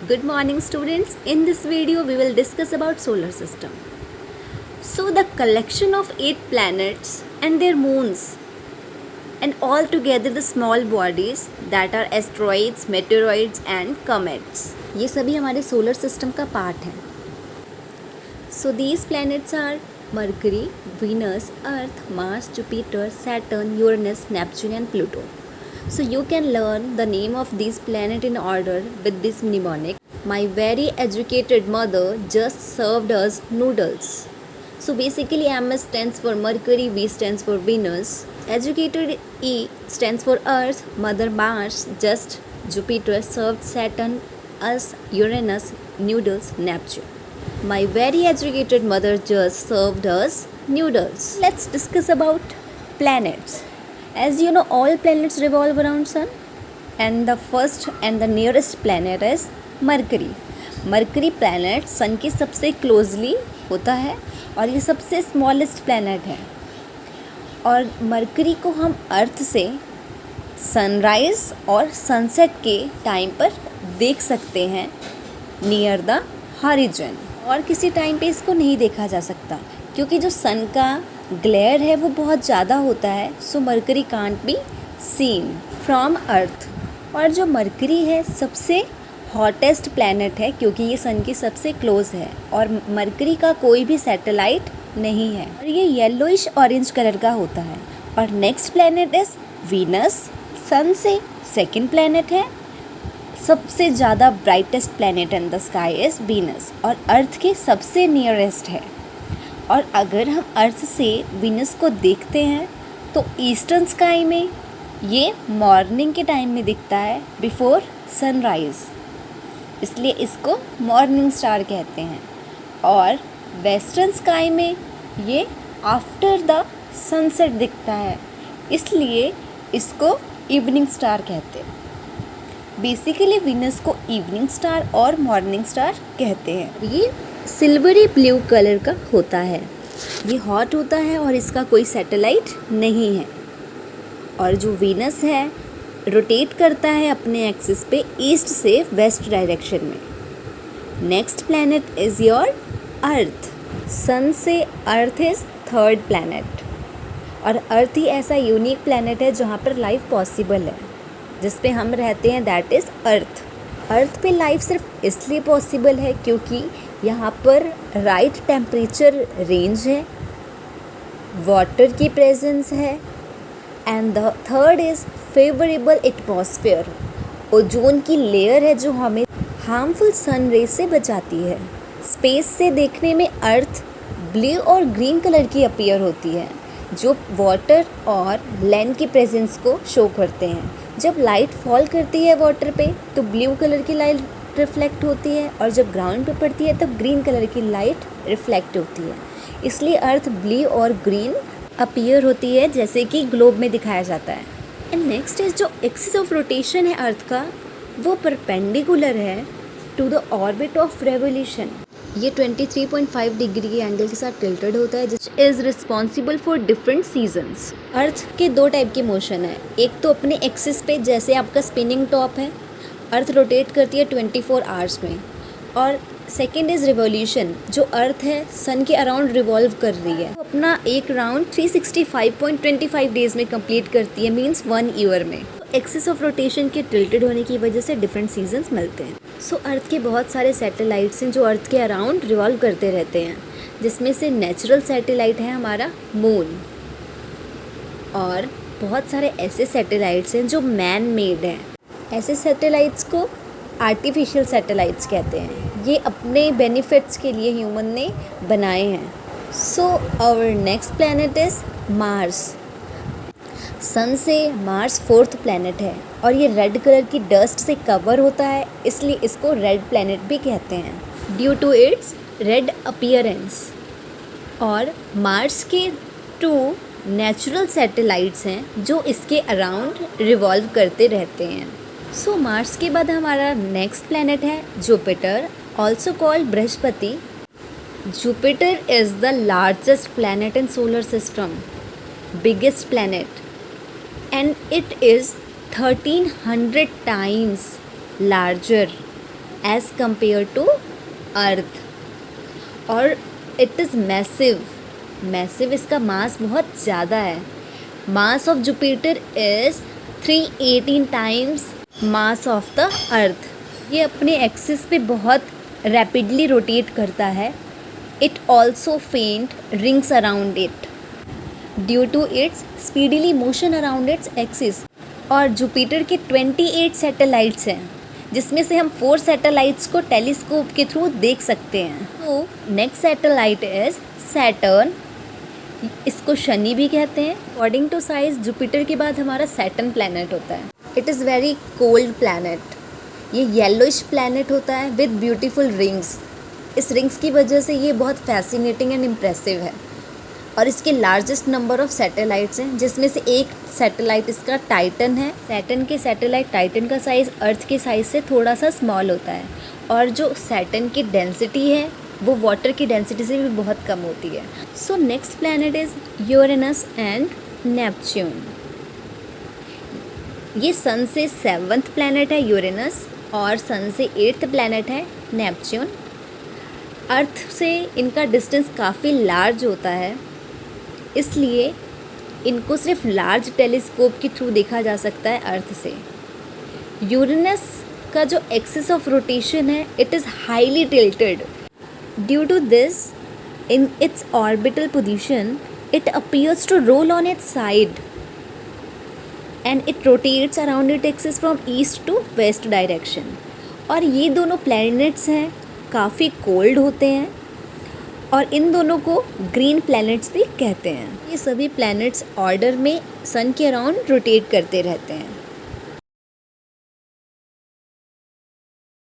Good morning students. In this video we will discuss about solar system. So the collection of 8 planets and their moons and all together the small bodies that are asteroids, meteoroids and comets. ये सभी हमारे solar system का part है. So these planets are Mercury, Venus, Earth, Mars, Jupiter, Saturn, Uranus, Neptune and Pluto. So you can learn the name of these planets in order with this mnemonic. My very educated mother just served us noodles. So basically MS stands for Mercury, V stands for Venus, educated E stands for Earth, Mother Mars, just Jupiter served Saturn, us Uranus, noodles, Neptune. My very educated mother just served us noodles. Let's discuss about planets. As you know, all planets revolve around sun and the first and the nearest planet is Mercury. Mercury planet सन के सबसे closely होता है और ये सबसे smallest planet है और mercury को हम अर्थ से सनराइज़ और सनसेट के टाइम पर देख सकते हैं नियर द हॉरिजन, और किसी टाइम पे इसको नहीं देखा जा सकता क्योंकि जो सन का ग्लेयर है वो बहुत ज़्यादा होता है. So Mercury can't be seen from Earth. और जो मरकरी है सबसे हॉटेस्ट प्लैनेट है क्योंकि ये सन की सबसे क्लोज है और मरकरी का कोई भी सैटेलाइट नहीं है और ये येलोइश ऑरेंज कलर का होता है. और नेक्स्ट प्लैनेट इज वीनस. सन से सेकंड प्लैनेट है, सबसे ज़्यादा brightest planet in the sky is Venus और अर्थ के सबसे नियरेस्ट है. और अगर हम अर्थ से वीनस को देखते हैं तो ईस्टर्न स्काई में ये मॉर्निंग के टाइम में दिखता है बिफोर सनराइज़, इसलिए इसको मॉर्निंग स्टार कहते हैं. और वेस्टर्न स्काई में ये आफ्टर द सनसेट दिखता है, इसलिए इसको इवनिंग स्टार कहते हैं. बेसिकली वीनस को इवनिंग स्टार और मॉर्निंग स्टार कहते हैं. ये सिल्वरी ब्लू कलर का होता है, ये हॉट होता है और इसका कोई सैटेलाइट नहीं है. और जो वीनस है रोटेट करता है अपने एक्सिस पे ईस्ट से वेस्ट डायरेक्शन में. Next planet is your Earth. Sun से अर्थ इज़ थर्ड प्लैनेट और अर्थ ही ऐसा यूनिक प्लैनेट है जहाँ पर लाइफ पॉसिबल है, जिस पे हम रहते हैं, दैट इज़ अर्थ. अर्थ पे लाइफ सिर्फ इसलिए पॉसिबल है क्योंकि यहाँ पर राइट टेम्परेचर रेंज है, वाटर की प्रेजेंस है and the third is favourable atmosphere. Ozone की लेयर है जो हमें हार्मफुल सन रेज से बचाती है. स्पेस से देखने में अर्थ ब्लू और ग्रीन कलर की अपीयर होती है जो वाटर और लैंड की प्रेजेंस को शो करते हैं. जब लाइट फॉल करती है वाटर पे तो ब्लू कलर की लाइट रिफ्लेक्ट होती है और जब ग्राउंड पे पड़ती है तो ग्रीन कलर की लाइट रिफ्लेक्ट होती है. इसलिए अर्थ ब्लू और ग्रीन अपीयर होती है जैसे कि ग्लोब में दिखाया जाता है. एंड नेक्स्ट इज जो एक्सिस ऑफ रोटेशन है अर्थ का वो परपेंडिकुलर है to the orbit of revolution. ये 23.5 डिग्री के एंगल के साथ टिल्टेड होता है which is responsible for different seasons. Earth के दो टाइप के मोशन है, एक तो अपने एक्सिस पे जैसे आपका स्पिनिंग टॉप है, अर्थ रोटेट करती है 24 आवर्स में. और सेकेंड इज़ रिवॉल्यूशन, जो अर्थ है सन के अराउंड रिवॉल्व कर रही है, वो अपना एक राउंड 365.25 डेज़ में कंप्लीट करती है, मीन्स 1 ईयर में. एक्सिस ऑफ रोटेशन के टिल्टेड होने की वजह से डिफरेंट सीजन्स मिलते हैं. सो अर्थ के बहुत सारे सैटेलाइट्स हैं जो अर्थ के अराउंड रिवॉल्व करते रहते हैं, जिसमें से नेचुरल सैटेलाइट है हमारा मून, और बहुत सारे ऐसे सैटेलाइट्स हैं जो मैन मेड हैं. ऐसे सैटेलाइट्स को आर्टिफिशियल सैटेलाइट्स कहते हैं, ये अपने बेनिफिट्स के लिए ह्यूमन ने बनाए हैं. So our next planet is Mars. Sun से मार्स फोर्थ प्लैनेट है और ये रेड कलर की डस्ट से कवर होता है, इसलिए इसको रेड प्लैनेट भी कहते हैं due to its red appearance. और मार्स के 2 नेचुरल सैटेलाइट्स हैं जो इसके अराउंड रिवॉल्व करते रहते हैं. सो मार्स के बाद हमारा नेक्स्ट प्लैनेट है Jupiter, also called Brihaspati. Jupiter is the largest planet in solar system, biggest planet, and it is 1300 times larger as compare to earth, और इट इज़ मैसिव। मैसिव, इसका मास बहुत ज़्यादा है। Mass of Jupiter is 318 times mass of the earth. ये अपने axis पे बहुत rapidly rotate करता है। It also faint rings around it due to its speedily motion around its axis. और जुपिटर के 28 सैटेलाइट्स हैं, जिसमें से हम 4 सैटेलाइट्स को टेलीस्कोप के थ्रू देख सकते हैं। तो नेक्स्ट सैटेलाइट इज सैटर्न, इसको शनि भी कहते हैं। अकॉर्डिंग टू साइज जुपिटर के बाद हमारा सैटर्न प्लैनेट होता है। It is very cold planet. ये येलोइश प्लैनेट होता है विद ब्यूटीफुल रिंग्स। इस रिंग्स की वजह से ये बहुत फैसिनेटिंग एंड इम्प्रेसिव है। और इसके लार्जेस्ट नंबर ऑफ सैटेलाइट्स हैं, जिसमें से एक सैटेलाइट इसका टाइटन है। सैटर्न के सैटेलाइट टाइटन का साइज़ अर्थ के साइज़ से थोड़ा सा स्मॉल होता है। और जो सैटर्न की डेंसिटी है वो वाटर की डेंसिटी से भी बहुत कम होती है। So next planet is Uranus and Neptune. ये सन से 7th प्लैनेट है यूरेनस, और सन से 8th प्लैनेट है नेपच्यून। अर्थ से इनका डिस्टेंस काफ़ी लार्ज होता है, इसलिए इनको सिर्फ लार्ज टेलीस्कोप के थ्रू देखा जा सकता है अर्थ से। यूरेनस का जो एक्सिस ऑफ रोटेशन है, it is highly tilted. Due to this, in its orbital position, it appears to roll on its side and it rotates around its axis from east to west direction. और ये दोनों planets हैं, काफ़ी cold होते हैं, और इन दोनों को ग्रीन प्लैनेट्स भी कहते हैं। ये सभी प्लैनेट्स ऑर्डर में सन के अराउंड रोटेट करते रहते हैं।